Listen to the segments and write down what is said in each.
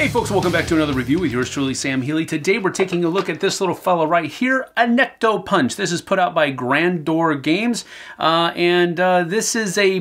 Hey folks, welcome back to another review with yours truly, Sam Healey. Today we're taking a look at this little fella right here, Annecto Punch. This is put out by Grandoor Games, and this is a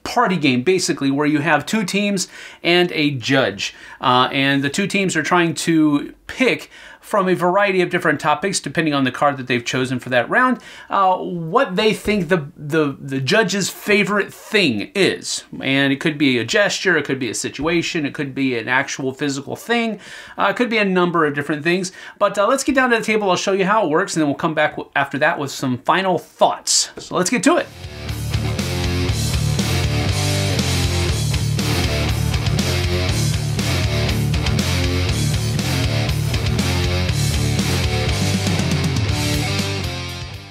party game, basically, where you have two teams and a judge. And the two teams are trying to pick from a variety of different topics, depending on the card that they've chosen for that round, what they think the judge's favorite thing is. And it could be a gesture, it could be a situation, it could be an actual physical thing, it could be a number of different things. But let's get down to the table, I'll show you how it works, and then we'll come back after that with some final thoughts. So let's get to it.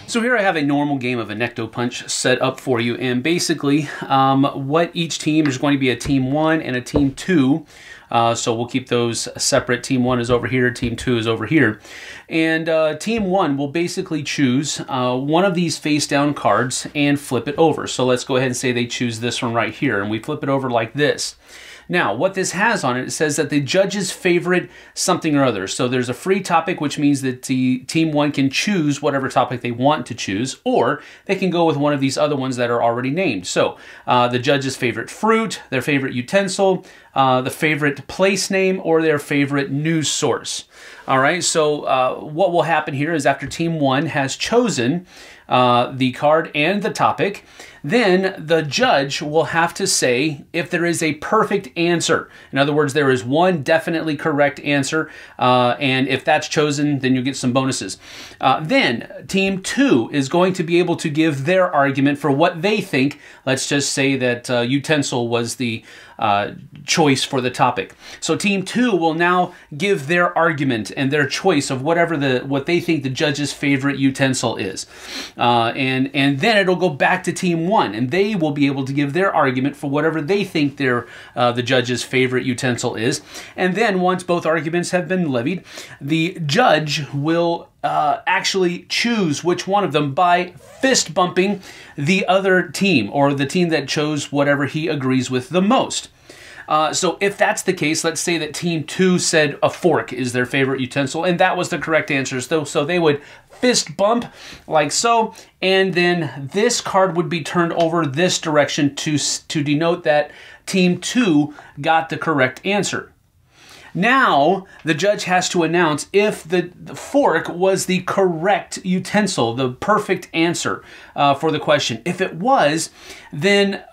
So here I have a normal game of Annecto Punch set up for you, and basically what each team is going to be a team 1 and a team 2. So we'll keep those separate. Team 1 is over here, team 2 is over here. And team 1 will basically choose one of these face down cards and flip it over. So let's go ahead and say they choose this one right here, and we flip it over like this. Now, what this has on it, it says that the judge's favorite something or other. So there's a free topic, which means that team 1 can choose whatever topic they want to choose, or they can go with one of these other ones that are already named. So the judge's favorite fruit, their favorite utensil, the favorite place name, or their favorite news source. All right, so what will happen here is after team 1 has chosen the card and the topic, then the judge will have to say if there is a perfect answer. In other words, there is one definitely correct answer, and if that's chosen, then you get some bonuses. Then team 2 is going to be able to give their argument for what they think. Let's just say that utensil was the choice for the topic. So team 2 will now give their argument and their choice of what they think the judge's favorite utensil is. And then it'll go back to team 1, and they will be able to give their argument for whatever they think the judge's favorite utensil is. And then once both arguments have been levied, the judge will actually choose which one of them by fist bumping the other team, or the team that chose whatever he agrees with the most. So if that's the case, let's say that team 2 said a fork is their favorite utensil, and that was the correct answer. So they would fist bump like so, and then this card would be turned over this direction to denote that team 2 got the correct answer. Now, the judge has to announce if the fork was the correct utensil, the perfect answer for the question. If it was, then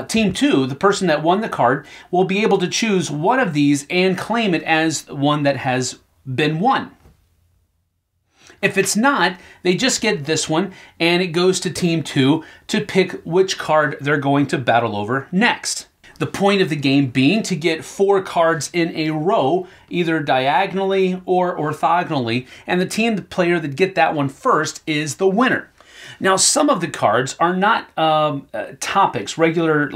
team 2, the person that won the card, will be able to choose one of these and claim it as one that has been won. If it's not, they just get this one, and it goes to team 2 to pick which card they're going to battle over next. The point of the game being to get 4 cards in a row, either diagonally or orthogonally, and the player that get that one first is the winner. Now, some of the cards are not topics, regular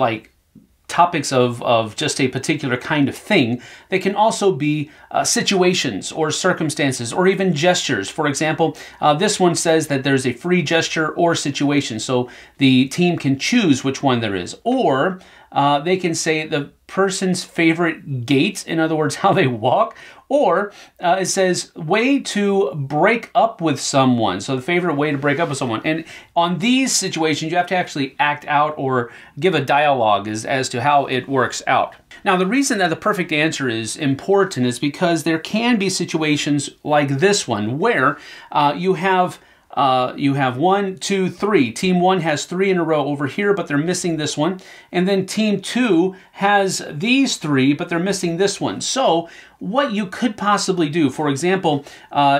topics of just a particular kind of thing. They can also be situations or circumstances or even gestures. For example, this one says that there's a free gesture or situation, so the team can choose which one there is. Or they can say the person's favorite gait, in other words, how they walk, or it says way to break up with someone. So the favorite way to break up with someone. And on these situations, you have to actually act out or give a dialogue as to how it works out. Now, the reason that the perfect answer is important is because there can be situations like this one where you have 1, 2, 3. Team 1 has 3 in a row over here, but they're missing this one. And then team 2 has these 3, but they're missing this one. So what you could possibly do, for example,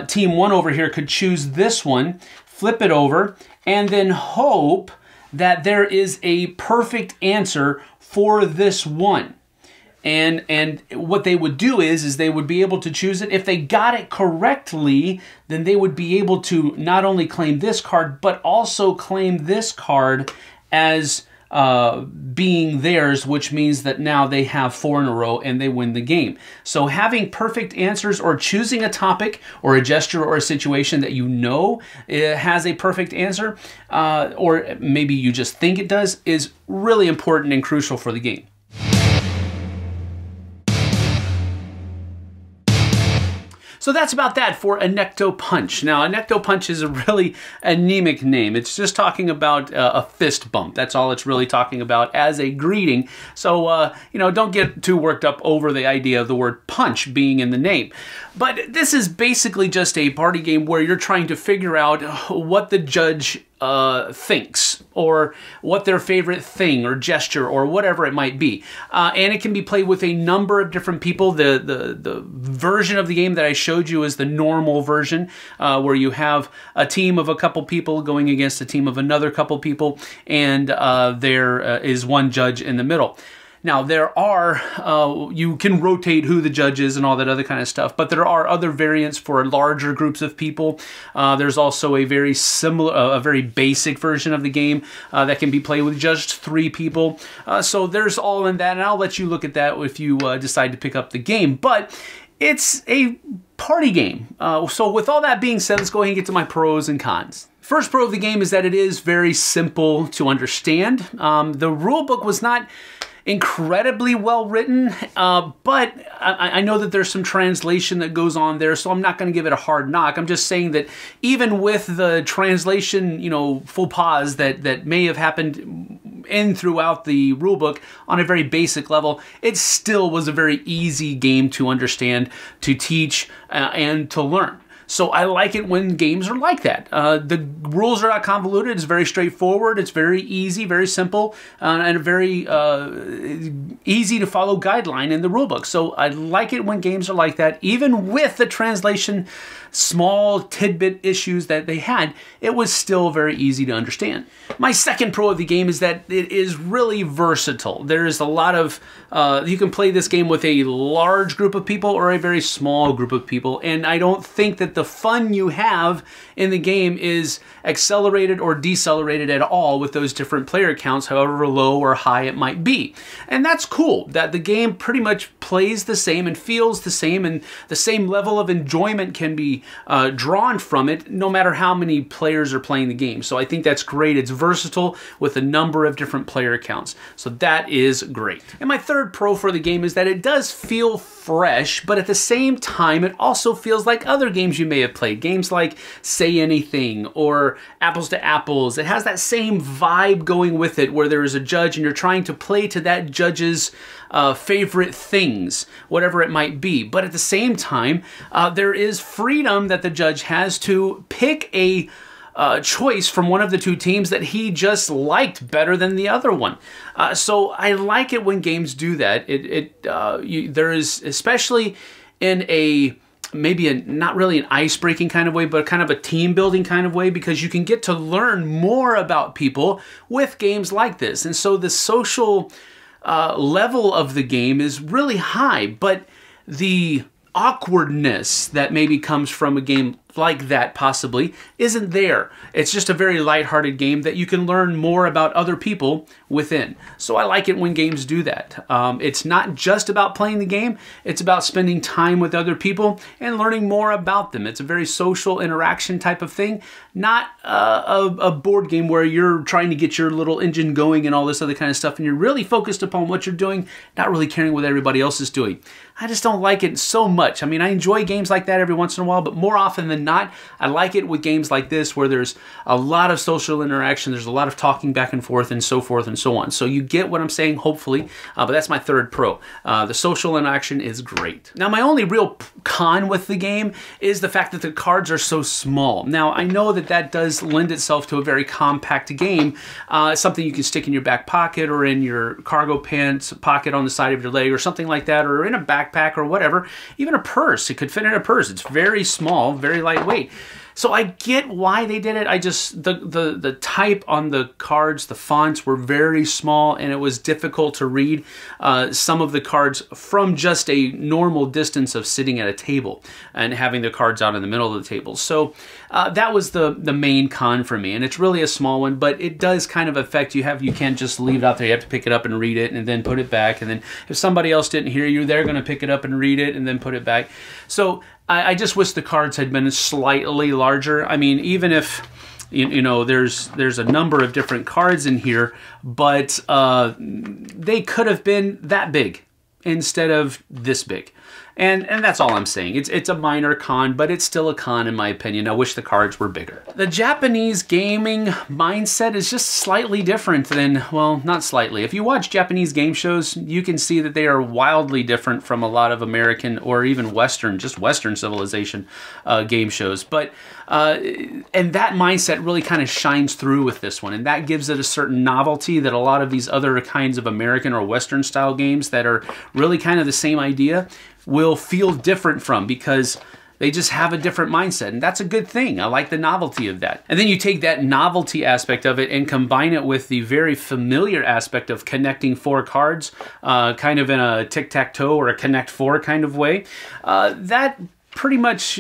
team 1 over here could choose this one, flip it over, and then hope that there is a perfect answer for this one. And what they would do is they would be able to choose it. If they got it correctly, then they would be able to not only claim this card, but also claim this card as being theirs, which means that now they have 4 in a row and they win the game. So having perfect answers or choosing a topic or a gesture or a situation that you know has a perfect answer, or maybe you just think it does, is really important and crucial for the game. So that's about that for Annecto Punch. Now, Annecto Punch is a really anemic name. It's just talking about a fist bump. That's all it's really talking about as a greeting. So, you know, don't get too worked up over the idea of the word punch being in the name. But this is basically just a party game where you're trying to figure out what the judge thinks, or what their favorite thing or gesture or whatever it might be. And it can be played with a number of different people. The version of the game that I showed you is the normal version, where you have a team of a couple people going against a team of another couple people, and there is one judge in the middle. Now, there are, you can rotate who the judge is and all that other kind of stuff, but there are other variants for larger groups of people. There's also a very similar, a very basic version of the game that can be played with just 3 people. So there's all in that, and I'll let you look at that if you decide to pick up the game. But it's a party game. So with all that being said, let's go ahead and get to my pros and cons. First pro of the game is that it is very simple to understand. The rule book was not incredibly well written, but I know that there's some translation that goes on there, so I'm not going to give it a hard knock. I'm just saying that even with the translation, you know, faux pas that may have happened in throughout the rulebook on a very basic level, it still was a very easy game to understand, to teach, and to learn. So I like it when games are like that. The rules are not convoluted. It's very straightforward. It's very easy, very simple, and a very easy to follow guideline in the rulebook. So I like it when games are like that. Even with the translation small tidbit issues that they had, it was still very easy to understand. My second pro of the game is that it is really versatile. There is a lot of, you can play this game with a large group of people or a very small group of people, and I don't think that the fun you have in the game is accelerated or decelerated at all with those different player counts, however low or high it might be. And that's cool, that the game pretty much plays the same and feels the same, and the same level of enjoyment can be drawn from it no matter how many players are playing the game. So I think that's great. It's versatile with a number of different player accounts. So that is great. And my third pro for the game is that it does feel fresh, but at the same time, it also feels like other games you may have played. Games like Say Anything or Apples to Apples. It has that same vibe going with it where there is a judge and you're trying to play to that judge's favorite things, whatever it might be. But at the same time, there is freedom that the judge has to pick a choice from one of the two teams that he just liked better than the other one. So I like it when games do that. There is, especially in a maybe not really an ice-breaking kind of way, but kind of a team-building kind of way, because you can get to learn more about people with games like this. And so the social level of the game is really high, but the awkwardness that maybe comes from a game like that possibly isn't there. It's just a very lighthearted game that you can learn more about other people within. So I like it when games do that. It's not just about playing the game, it's about spending time with other people and learning more about them. It's a very social interaction type of thing, not a board game where you're trying to get your little engine going and all this other kind of stuff and you're really focused upon what you're doing, not really caring what everybody else is doing. I just don't like it so much. I mean, I enjoy games like that every once in a while, but more often than not, I like it with games like this where there's a lot of social interaction, there's a lot of talking back and forth and so forth and so on. So you get what I'm saying, hopefully, but that's my third pro. The social interaction is great. Now, my only real con with the game is the fact that the cards are so small. Now, I know that that does lend itself to a very compact game, something you can stick in your back pocket or in your cargo pants pocket on the side of your leg or something like that, or in a backpack or whatever, even a purse. It could fit in a purse. It's very small, very lightweight. So I get why they did it. I just, the type on the cards, the fonts were very small and it was difficult to read some of the cards from just a normal distance of sitting at a table and having the cards out in the middle of the table. So that was the main con for me. And it's really a small one, but it does kind of affect you. You can't just leave it out there. You have to pick it up and read it and then put it back. And then if somebody else didn't hear you, they're going to pick it up and read it and then put it back. So I just wish the cards had been slightly larger. I mean, even if, you know, there's a number of different cards in here, but they could have been that big instead of this big. And that's all I'm saying. It's a minor con, but it's still a con in my opinion. I wish the cards were bigger. The Japanese gaming mindset is just slightly different than, well, not slightly. If you watch Japanese game shows, you can see that they are wildly different from a lot of American or even Western, just Western civilization game shows. But and that mindset really kind of shines through with this one, and that gives it a certain novelty that a lot of these other kinds of American or Western style games that are really kind of the same idea will feel different from, because they just have a different mindset, and that's a good thing. I like the novelty of that. And then you take that novelty aspect of it and combine it with the very familiar aspect of connecting 4 cards, kind of in a tic-tac-toe or a Connect 4 kind of way. That pretty much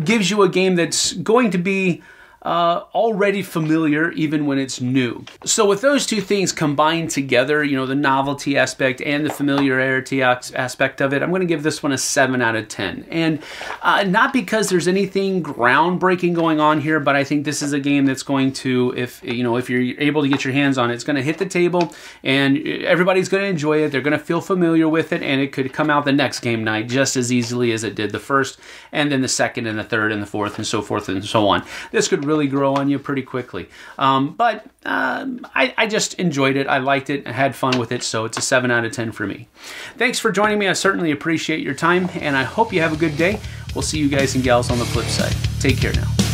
gives you a game that's going to be already familiar even when it's new. So with those two things combined together, you know, the novelty aspect and the familiarity aspect of it, I'm going to give this one a 7 out of 10. And not because there's anything groundbreaking going on here, but I think this is a game that's going to, if you're able to get your hands on it, it's going to hit the table and everybody's going to enjoy it. They're going to feel familiar with it, and it could come out the next game night just as easily as it did the first, and then the second and the third and the fourth and so forth and so on. This could really grow on you pretty quickly. But I just enjoyed it. I liked it. I had fun with it. So it's a 7 out of 10 for me. Thanks for joining me. I certainly appreciate your time, and I hope you have a good day. We'll see you guys and gals on the flip side. Take care now.